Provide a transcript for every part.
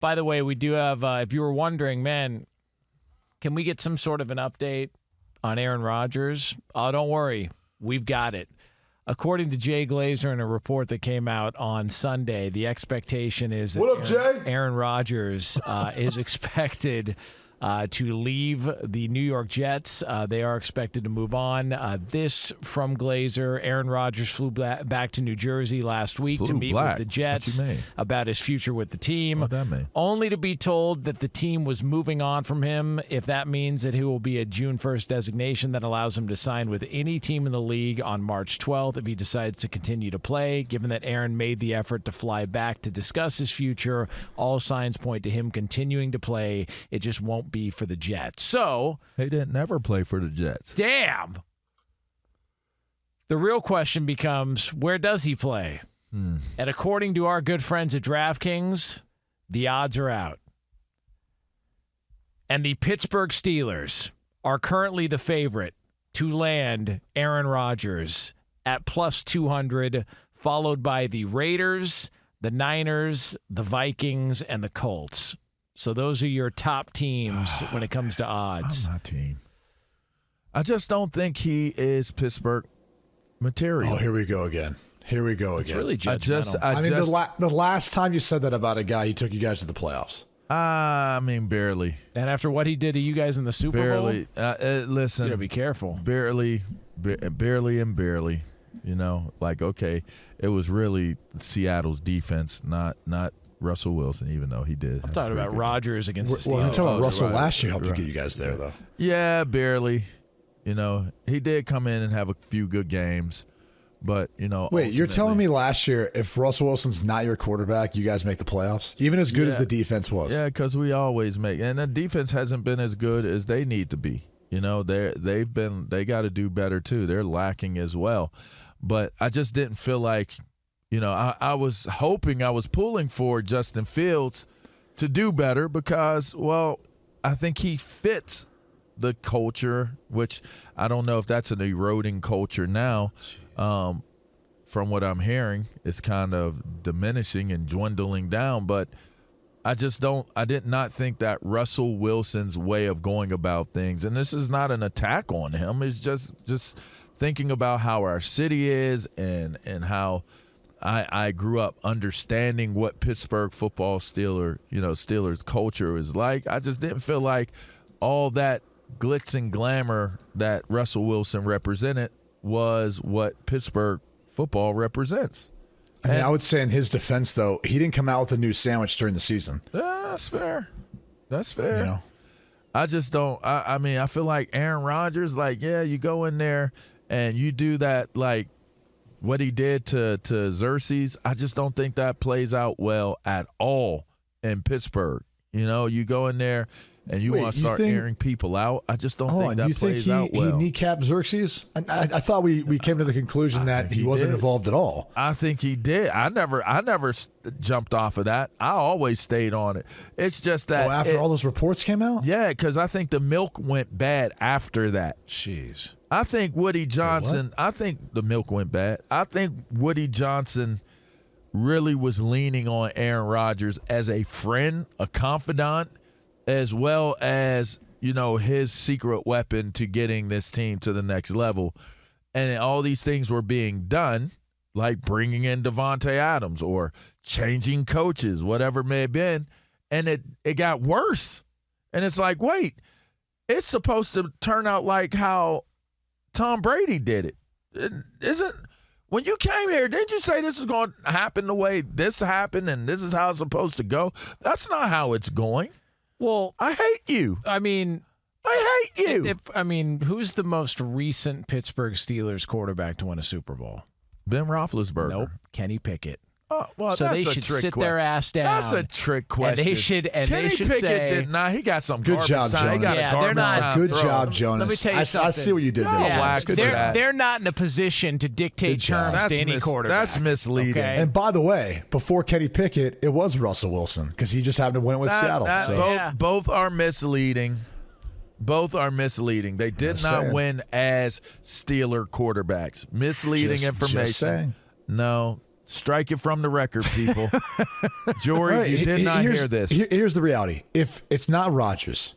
By the way, we do have, if you were wondering, man, can we get some sort of an update on Aaron Rodgers? Oh, don't worry. We've got it. According to Jay Glazer in a report that came out on Sunday, the expectation is that Aaron Rodgers is expected to leave the New York Jets. They are expected to move on. This from Glazer. Aaron Rodgers flew back to New Jersey last week to meet with the Jets about his future with the team, only to be told that the team was moving on from him. If that means that he will be a June 1st designation that allows him to sign with any team in the league on March 12th if he decides to continue to play. Given that Aaron made the effort to fly back to discuss his future, all signs point to him continuing to play. It just won't be for the Jets. So he didn't never play for the Jets. Damn. The real question becomes, where does he play? And according to our good friends at DraftKings, the odds are out. And the Pittsburgh Steelers are currently the favorite to land Aaron Rodgers at plus 200, followed by the Raiders, the Niners, the Vikings, and the Colts. So those are your top teams when it comes to odds. I'm not team. I just don't think he is Pittsburgh material. Oh, here we go again. It's really judgmental. The last time you said that about a guy, he took you guys to the playoffs. I mean, barely. And after what he did to you guys in the Super Bowl? Listen. You got to be careful. Barely. You know, like, okay, it was really Seattle's defense, not Russell Wilson, even though he did. I'm talking about Rodgers against the Steelers. Well, you're talking about Russell last year helped get you guys there, though. Yeah, barely. You know, he did come in and have a few good games, but, you know. Wait, you're telling me last year, if Russell Wilson's not your quarterback, you guys make the playoffs? Even as good as the defense was? Yeah, because we always make. And the defense hasn't been as good as they need to be. You know, they got to do better, too. They're lacking as well. But I just didn't feel like, you know, I was hoping, I was pulling for Justin Fields to do better because, well, I think he fits the culture, which I don't know if that's an eroding culture now. From what I'm hearing, it's kind of diminishing and dwindling down. But I did not think that Russell Wilson's way of going about things, and this is not an attack on him, it's just thinking about how our city is and how I grew up understanding what Pittsburgh Steelers culture is like. I just didn't feel like all that glitz and glamour that Russell Wilson represented was what Pittsburgh football represents. I mean, I would say in his defense, though, he didn't come out with a new sandwich during the season. That's fair. You know? I just don't. I mean, I feel like Aaron Rodgers, like, yeah, you go in there and you do that, like, what he did to Xerxes, I just don't think that plays out well at all in Pittsburgh. You know, you go in there and you want to start airing people out. I just don't think that plays out well. He kneecapped Xerxes? I thought we came to the conclusion that he wasn't involved at all. I think he did. I never jumped off of that. I always stayed on it. It's just that after all those reports came out? Yeah, because I think the milk went bad after that. Jeez. I think Woody Johnson, I think the milk went bad. I think Woody Johnson really was leaning on Aaron Rodgers as a friend, a confidant, as well as, you know, his secret weapon to getting this team to the next level. And all these things were being done, like bringing in Devontae Adams or changing coaches, whatever it may have been, and it got worse. And it's like, wait, it's supposed to turn out like how Tom Brady did it. Isn't when you came here, didn't you say this is going to happen the way this happened and this is how it's supposed to go? That's not how it's going. Well, I hate you. I mean, I hate you. Who's the most recent Pittsburgh Steelers quarterback to win a Super Bowl? Ben Roethlisberger. Nope. Kenny Pickett. Oh, well, so that's they should sit their ass down. That's a trick question. And they should Kenny Pickett say, did not. He got some good garbage job, time. Jonas. He got a garbage time Good throw. job, Jonas. Let me tell you something. I see what you did there. Yeah, they're not in a position to dictate terms to any quarterback. That's misleading. Okay? And by the way, before Kenny Pickett, it was Russell Wilson because he just happened to win it with Seattle. Both are misleading. Both are misleading. They did not win as Steeler quarterbacks. Misleading information. Just saying. No. Strike it from the record, people. Jory, Right, you did not hear this. Here's the reality. If it's not Rodgers,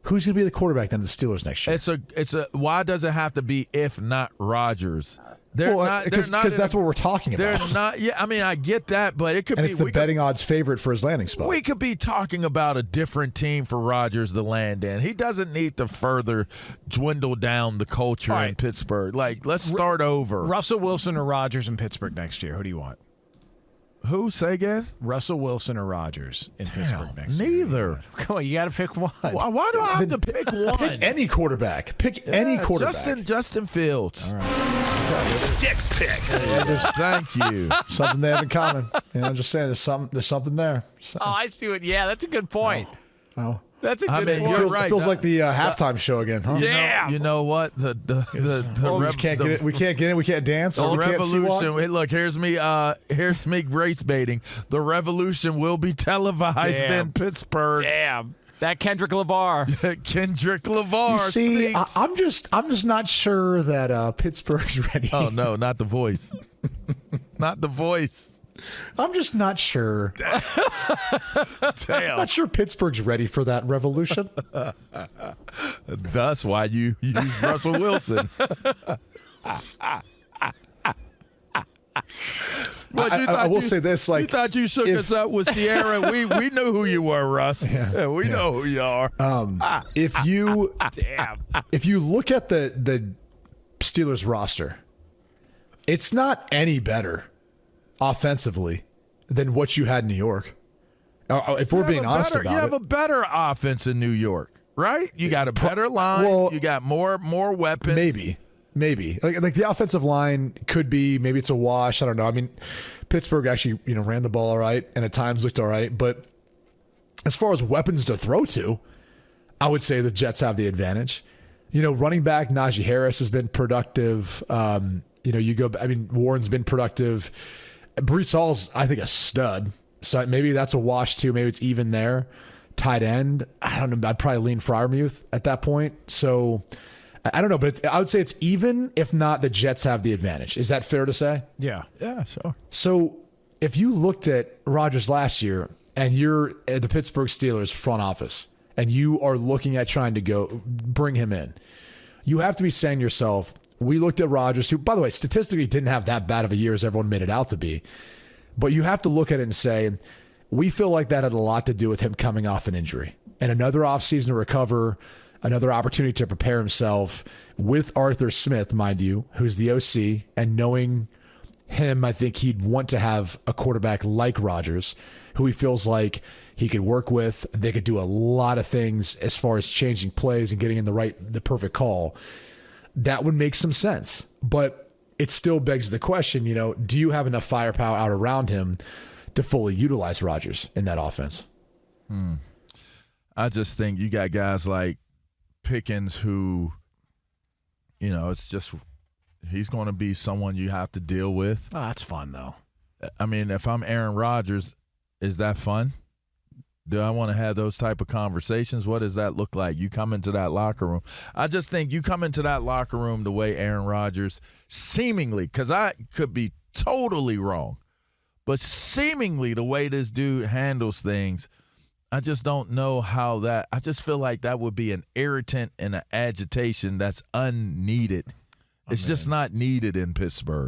who's going to be the quarterback then of the Steelers next year? It's a. Why does it have to be if not Rodgers? Because that's what we're talking about. They're not. Yeah, I mean, I get that, but it could and be. It's the betting odds favorite for his landing spot. We could be talking about a different team for Rodgers to land in. He doesn't need to further dwindle down the culture in Pittsburgh. Like, let's start over. Russell Wilson or Rodgers in Pittsburgh next year? Who do you want? Who? Say again? Russell Wilson or Rodgers in Pittsburgh next year? Neither. Come on, you got to pick one. Why do I have to pick one? Pick any quarterback. Pick any quarterback. Justin Fields. All right. Sticks Picks. Thank you. Something they have in common. I'm just saying there's something there. Oh, I see it. Yeah, that's a good point. Oh. That's a good point. You're right. It feels like the halftime show again, huh? Damn. You know what? We can't get it. We can't get it. We can't dance. The we can't see revolution. Hey, look, here's me race baiting. The revolution will be televised in Pittsburgh. Damn. That Kendrick LaVar. Kendrick LaVar. You see, speaks. I'm just not sure that Pittsburgh's ready. Oh no, not the voice. Not the voice. I'm just not sure. Damn. Not sure Pittsburgh's ready for that revolution. That's why you use Russell Wilson. I will say this: like, you thought you shook us up with Sierra. We knew who you were, Russ. Yeah, we know who you are. if you look at the Steelers roster, it's not any better offensively than what you had in New York. If we're being honest about it, you have a better offense in New York, right? You got a better line. Well, you got more weapons. Maybe like the offensive line could be, maybe it's a wash. I don't know. I mean, Pittsburgh actually ran the ball all right and at times looked all right, but as far as weapons to throw to, I would say the Jets have the advantage. Running back Najee Harris has been productive. Warren's been productive. Breece Hall's, I think, a stud. So maybe that's a wash too. Maybe it's even there. Tight end, I don't know. I'd probably lean Freiermuth at that point. So I don't know, but I would say it's even. If not, the Jets have the advantage. Is that fair to say? Yeah. Yeah, sure. So if you looked at Rodgers last year and you're at the Pittsburgh Steelers front office and you are looking at trying to bring him in, you have to be saying to yourself, we looked at Rodgers, who, by the way, statistically didn't have that bad of a year as everyone made it out to be. But you have to look at it and say, we feel like that had a lot to do with him coming off an injury. And another offseason to recover, another opportunity to prepare himself with Arthur Smith, mind you, who's the OC. And knowing him, I think he'd want to have a quarterback like Rodgers, who he feels like he could work with. They could do a lot of things as far as changing plays and getting in the perfect call. That would make some sense. But it still begs the question, do you have enough firepower out around him to fully utilize Rodgers in that offense? I just think you got guys like Pickens who, it's just he's going to be someone you have to deal with. Oh, that's fun, though. I mean, if I'm Aaron Rodgers, is that fun? Do I want to have those type of conversations? What does that look like? You come into that locker room. I just think you come into that locker room the way Aaron Rodgers seemingly, because I could be totally wrong, but seemingly the way this dude handles things, I just don't know how that – I just feel like that would be an irritant and an agitation that's unneeded. It's just not needed in Pittsburgh.